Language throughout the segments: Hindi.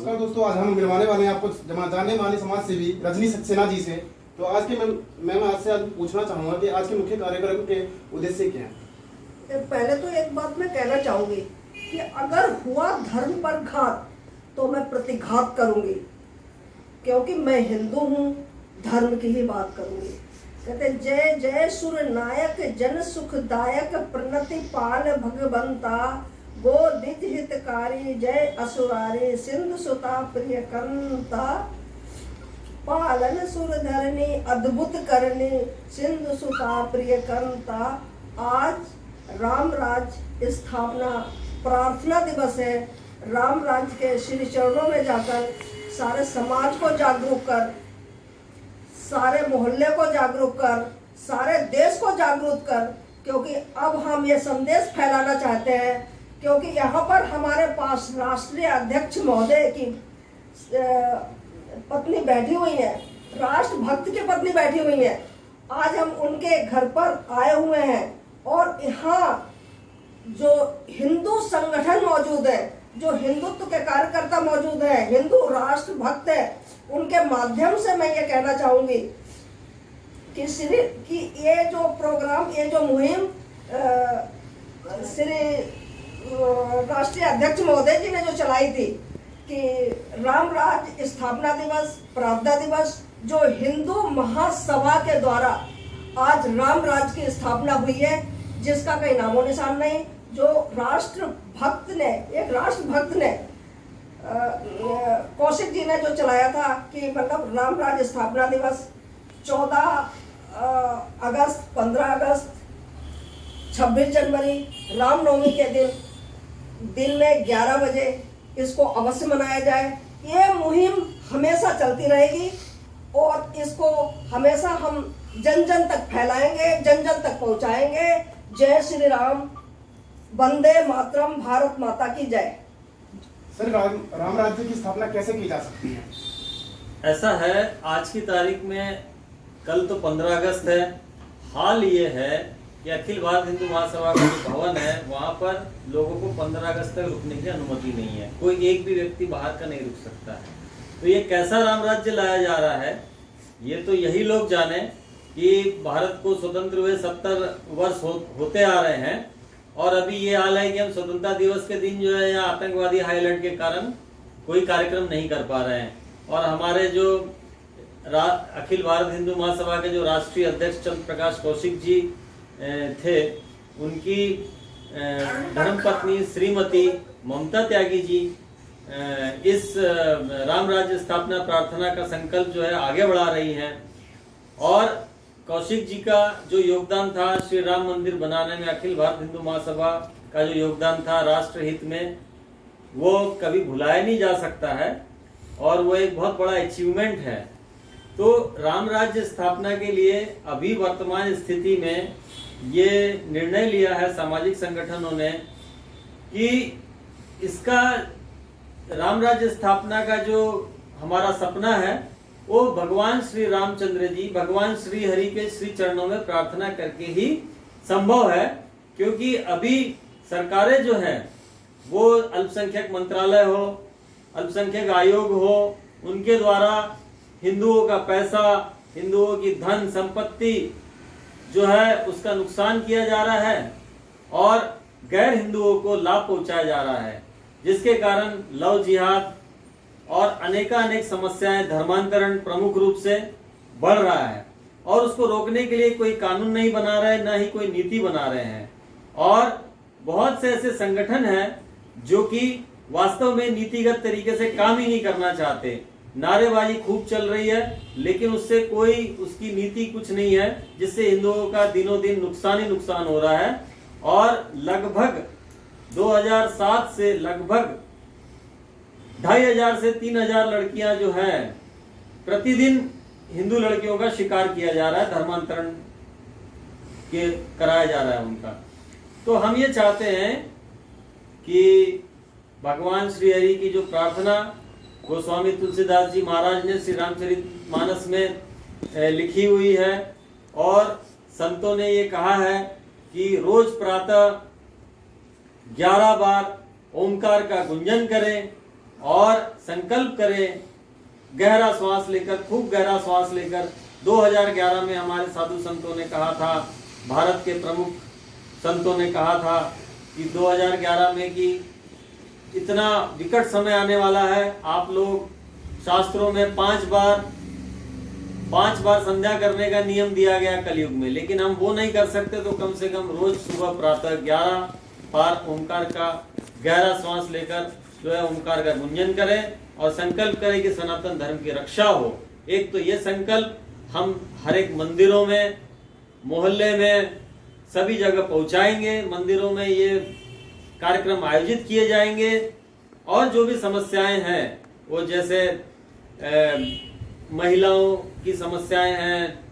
नमस्कार दोस्तों, आज हम मिलवाने वाले हैं आपको जानने वाले समाज सेवी रजनी सक्सेना जी से। तो आज के मैं आपसे आज पूछना चाहूंगा कि आज के मुख्य कार्यक्रम के उद्देश्य क्या हैं। पहले तो एक बात मैं कहना चाहूंगी कि अगर हुआ धर्म पर घात तो मैं प्रतिघात करूंगी, क्योंकि मैं हिंदू हूँ, धर्म की ही बात करूंगी। कहते जय जय सुर नायक जन सुखदायक प्रणति पाल भगवंता गो निज हितकारी जय असुरारी सिंधु सुता प्रिय कंता पालन सुर धरनी अद्भुत करनी सिंधु सुता प्रिय कंता। आज राम राज स्थापना प्रार्थना दिवस है। राम राज्य के श्री चरणों में जाकर सारे समाज को जागरूक कर, सारे मोहल्ले को जागरूक कर, सारे देश को जागरूक कर, क्योंकि अब हम ये संदेश फैलाना चाहते हैं। क्योंकि यहाँ पर हमारे पास राष्ट्रीय अध्यक्ष महोदय की पत्नी बैठी हुई है, राष्ट्रभक्त की पत्नी बैठी हुई है। आज हम उनके घर पर आए हुए हैं और यहाँ जो हिंदू संगठन मौजूद है, जो हिंदुत्व के कार्यकर्ता मौजूद है, हिंदू राष्ट्रभक्त है, उनके माध्यम से मैं ये कहना चाहूंगी कि ये जो प्रोग्राम, ये जो मुहिम श्री राष्ट्रीय अध्यक्ष महोदय जी ने जो चलाई थी कि राम राज्य स्थापना दिवस, प्रार्थना दिवस, जो हिंदू महासभा के द्वारा आज राम राज्य की स्थापना हुई है, जिसका कोई नामो निशान नहीं। जो राष्ट्रभक्त ने, एक राष्ट्रभक्त ने कौशिक जी ने जो चलाया था कि मतलब राम राज्य स्थापना दिवस 14 अगस्त, 15 अगस्त, 26 जनवरी, रामनवमी के दिन में 11 बजे इसको अवश्य मनाया जाए। ये मुहिम हमेशा चलती रहेगी और इसको हमेशा हम जन जन तक फैलाएंगे, जन जन तक पहुंचाएंगे। जय श्री राम, वंदे मातरम, भारत माता की जय। सर, राम राज्य की स्थापना कैसे की जा सकती है? ऐसा है, आज की तारीख में, कल तो 15 अगस्त है। हाल ये है कि अखिल भारत हिंदू महासभा का जो भवन है, वहाँ पर लोगों को 15 अगस्त तक रुकने की अनुमति नहीं है। कोई एक भी व्यक्ति बाहर का नहीं रुक सकता है। तो ये कैसा राम राज्य लाया जा रहा है, ये तो यही लोग जाने कि भारत को स्वतंत्र हुए 70 वर्ष होते आ रहे हैं और अभी ये हाल है कि हम स्वतंत्रता दिवस के दिन जो है यहाँ आतंकवादी हाई अलर्ट के कारण कोई कार्यक्रम नहीं कर पा रहे हैं। और हमारे जो अखिल भारत हिंदू महासभा के जो राष्ट्रीय अध्यक्ष चंद्र प्रकाश कौशिक जी थे, उनकी धर्मपत्नी श्रीमती ममता त्यागी जी इस राम राज्य स्थापना प्रार्थना का संकल्प जो है आगे बढ़ा रही हैं। और कौशिक जी का जो योगदान था श्री राम मंदिर बनाने में, अखिल भारत हिंदू महासभा का जो योगदान था राष्ट्र हित में, वो कभी भुलाया नहीं जा सकता है और वो एक बहुत बड़ा अचीवमेंट है। तो राम राज्य स्थापना के लिए अभी वर्तमान स्थिति में ये निर्णय लिया है सामाजिक संगठनों ने कि इसका राम राज्य स्थापना का जो हमारा सपना है वो भगवान श्री रामचंद्र जी, भगवान श्री हरि के श्री चरणों में प्रार्थना करके ही संभव है। क्योंकि अभी सरकारें जो है वो अल्पसंख्यक मंत्रालय हो, अल्पसंख्यक आयोग हो, उनके द्वारा हिंदुओं का पैसा, हिंदुओं की धन संपत्ति जो है उसका नुकसान किया जा रहा है और गैर हिंदुओं को लाभ पहुंचाया जा रहा है, जिसके कारण लव जिहाद और अनेकानेक समस्याएं, धर्मांतरण प्रमुख रूप से बढ़ रहा है। और उसको रोकने के लिए कोई कानून नहीं बना रहे, ना ही कोई नीति बना रहे हैं। और बहुत से ऐसे संगठन हैं जो कि वास्तव में नीतिगत तरीके से काम ही नहीं करना चाहते। नारेबाजी खूब चल रही है, लेकिन उससे कोई उसकी नीति कुछ नहीं है, जिससे हिंदुओं का दिनों दिन नुकसान ही नुकसान हो रहा है। और लगभग 2007 से लगभग 2500 से 3000 लड़कियां जो है प्रतिदिन हिंदू लड़कियों का शिकार किया जा रहा है, धर्मांतरण के कराया जा रहा है उनका। तो हम ये चाहते हैं कि भगवान श्री हरि की जो प्रार्थना गोस्वामी तुलसीदास जी महाराज ने श्री रामचरितमानस में लिखी हुई है और संतों ने ये कहा है कि रोज प्रातः 11 बार ओंकार का गुंजन करें, और संकल्प करें, गहरा श्वास लेकर, खूब गहरा श्वास लेकर। 2011 में हमारे साधु संतों ने कहा था, भारत के प्रमुख संतों ने कहा था कि 2011 में कि इतना विकट समय आने वाला है, आप लोग शास्त्रों में 5 बार संध्या करने का नियम दिया गया कलयुग में, लेकिन हम वो नहीं कर सकते, तो कम से कम रोज सुबह प्रातः 11 बार ओंकार का गहरा श्वास लेकर जो है ओंकार का गुंजन करें और संकल्प करें कि सनातन धर्म की रक्षा हो। एक तो ये संकल्प हम हर एक मंदिरों में, मोहल्ले में, सभी जगह पहुंचाएंगे। मंदिरों में ये कार्यक्रम आयोजित किए जाएंगे और जो भी समस्याएं हैं वो जैसे महिलाओं की समस्याएं हैं,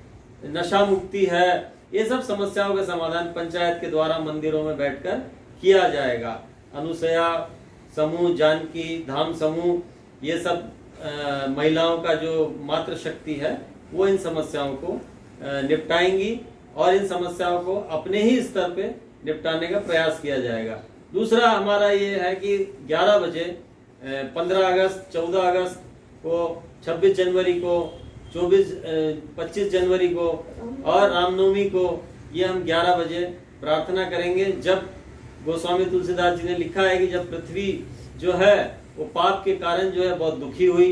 नशा मुक्ति है, ये सब समस्याओं का समाधान पंचायत के द्वारा मंदिरों में बैठकर किया जाएगा। अनुसया समूह, जानकी धाम समूह, ये सब महिलाओं का जो मातृ शक्ति है वो इन समस्याओं को निपटाएंगी और इन समस्याओं को अपने ही स्तर पे निपटाने का प्रयास किया जाएगा। दूसरा हमारा ये है कि 11 बजे 15 अगस्त, 14 अगस्त को, 26 जनवरी को, 25 जनवरी को और रामनवमी को ये हम 11 बजे प्रार्थना करेंगे। जब गोस्वामी तुलसीदास जी ने लिखा है कि जब पृथ्वी जो है वो पाप के कारण जो है बहुत दुखी हुई,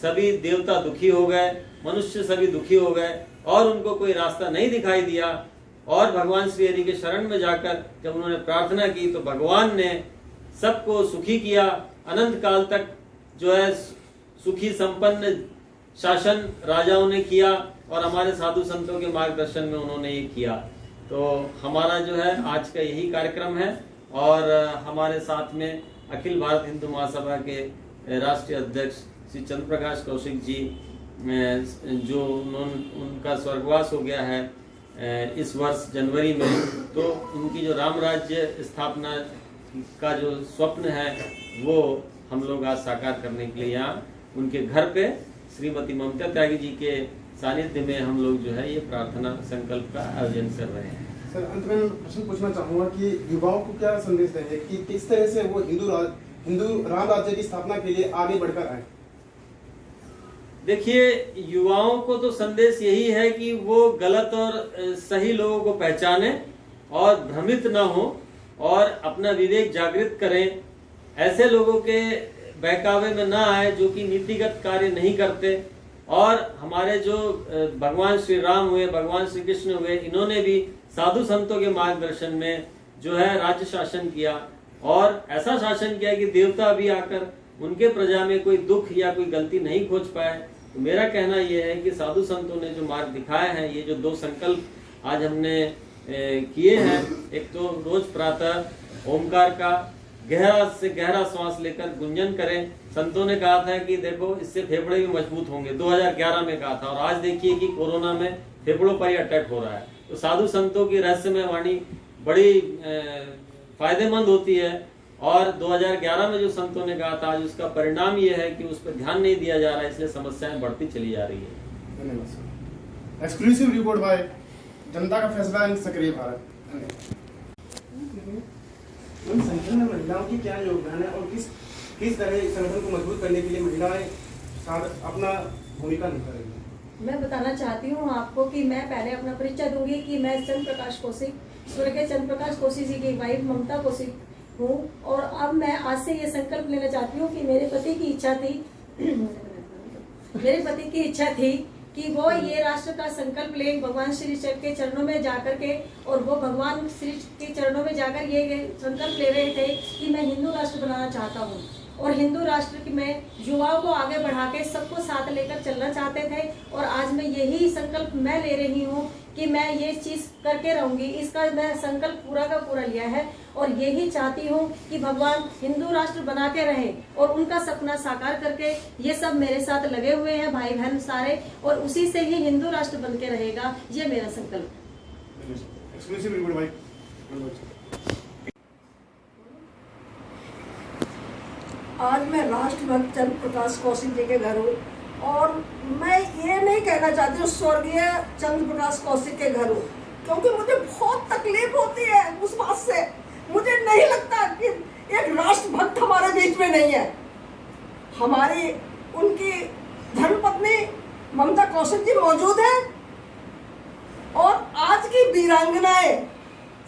सभी देवता दुखी हो गए, मनुष्य सभी दुखी हो गए और उनको कोई रास्ता नहीं दिखाई दिया, और भगवान श्री हरि के शरण में जाकर जब उन्होंने प्रार्थना की तो भगवान ने सबको सुखी किया। अनंत काल तक जो है सुखी संपन्न शासन राजाओं ने किया और हमारे साधु संतों के मार्गदर्शन में उन्होंने ये किया। तो हमारा जो है आज का यही कार्यक्रम है और हमारे साथ में अखिल भारत हिंदू महासभा के राष्ट्रीय अध्यक्ष श्री चंद्र प्रकाश कौशिक जी, जो उनका स्वर्गवास हो गया है इस वर्ष जनवरी में, तो उनकी जो राम राज्य स्थापना का जो स्वप्न है वो हम लोग आज साकार करने के लिए यहाँ उनके घर पे श्रीमती ममता त्यागी जी के सानिध्य में हम लोग जो है ये प्रार्थना संकल्प का आयोजन कर रहे हैं। सर, अंत में प्रश्न पूछना चाहूंगा कि युवाओं को क्या संदेश देंगे कि किस तरह से वो हिंदू राम राज्य की स्थापना के लिए आगे बढ़कर आए? देखिए, युवाओं को तो संदेश यही है कि वो गलत और सही लोगों को पहचाने और भ्रमित ना हो और अपना विवेक जागृत करें। ऐसे लोगों के बहकावे में ना आए जो कि नीतिगत कार्य नहीं करते। और हमारे जो भगवान श्री राम हुए, भगवान श्री कृष्ण हुए, इन्होंने भी साधु संतों के मार्गदर्शन में जो है राज्य शासन किया और ऐसा शासन किया कि देवता भी आकर उनके प्रजा में कोई दुख या कोई गलती नहीं खोज पाए। तो मेरा कहना यह है कि साधु संतों ने जो मार्ग दिखाए हैं, ये जो 2 संकल्प आज हमने किए हैं, एक तो रोज प्रातः ओमकार का गहरा से गहरा श्वास लेकर गुंजन करें। संतों ने कहा था कि देखो इससे फेफड़े भी मजबूत होंगे, 2011 में कहा था, और आज देखिए कि कोरोना में फेफड़ों पर ही अटैक हो रहा है। तो साधु संतों की रहस्यमय वाणी बड़ी फायदेमंद होती है और 2011 में जो संतों ने कहा था, आज उसका परिणाम ये है कि उस पर ध्यान नहीं दिया जा रहा है, इसलिए समस्याएं बढ़ती चली जा रही है। धन्यवाद सर। एक्सक्लूसिव रिपोर्ट बाय जनता का फैसला एंड सक्रिय भारत। संगठन में महिलाओं की क्या योगदान है और किस तरह इस संगठन को मजबूत करने के लिए महिलाएं अपना भूमिका निभा रही हैं? मैं बताना चाहती हूँ आपको कि मैं पहले अपना परिचय दूंगी कि मैं चंद्र प्रकाश कौशिक, स्वर्गीय चंद्र प्रकाश कौशिक जी की वाइफ ममता कौशिक हूँ। और अब मैं आज से ये संकल्प लेना चाहती हूँ कि मेरे पति की इच्छा थी कि वो ये राष्ट्र का संकल्प ले भगवान श्री के चरणों में जाकर के, और वो भगवान श्री के चरणों में जाकर ये संकल्प ले रहे थे कि मैं हिंदू राष्ट्र बनाना चाहता हूँ और हिंदू राष्ट्र में युवाओं को आगे बढ़ा के सबको साथ लेकर चलना चाहते थे। और आज मैं यही संकल्प मैं ले रही हूँ कि मैं ये चीज़ करके रहूँगी। इसका मैं संकल्प पूरा का पूरा लिया है और यही चाहती हूँ कि भगवान हिंदू राष्ट्र बना के रहे और उनका सपना साकार करके ये सब मेरे साथ लगे हुए हैं भाई बहन सारे, और उसी से ही हिंदू राष्ट्र बन के रहेगा, ये मेरा संकल्प। एक्सक्लूसिव रिपोर्ट भाई। आज मैं राष्ट्रभक्त चंद्र प्रकाश कौशिक जी के घर हूँ और मैं ये नहीं कहना चाहती हूँ स्वर्गीय चंद्र प्रकाश कौशिक के घर हूँ, क्योंकि मुझे बहुत तकलीफ होती है उस बात से। मुझे नहीं लगता कि एक राष्ट्रभक्त हमारे बीच में नहीं है। हमारी उनकी धर्मपत्नी ममता कौशिक जी मौजूद है, और आज की वीरांगनाएं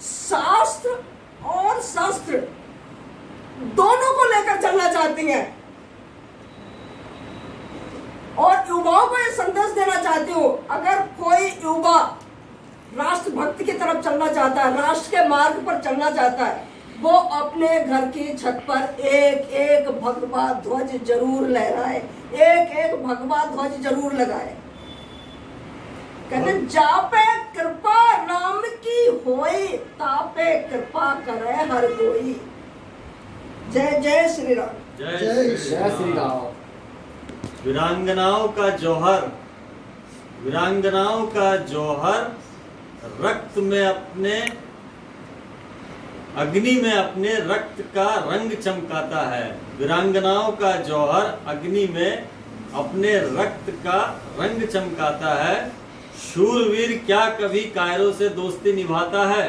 शास्त्र और शस्त्र दोनों को लेकर चलना चाहती हैं, और युवाओं को ये संदेश देना चाहती हूँ, अगर कोई युवा राष्ट्रभक्ति की तरफ चलना चाहता है, राष्ट्र के मार्ग पर चलना चाहता है, वो अपने घर की छत पर एक एक भगवा ध्वज जरूर लहराए, एक एक भगवा ध्वज जरूर लगाए। कहते जापे कृपा राम की होई, तापे कृपा करे हर कोई। जय जय श्री राम। जय श्री राम। वीरांगनाओं का जौहर, वीरांगनाओं का जौहर रक्त में अपने, अग्नि में अपने रक्त का रंग चमकाता है। वीरांगनाओं का जौहर अग्नि में अपने रक्त का रंग चमकाता है। शूरवीर क्या कभी कायरों से दोस्ती निभाता है?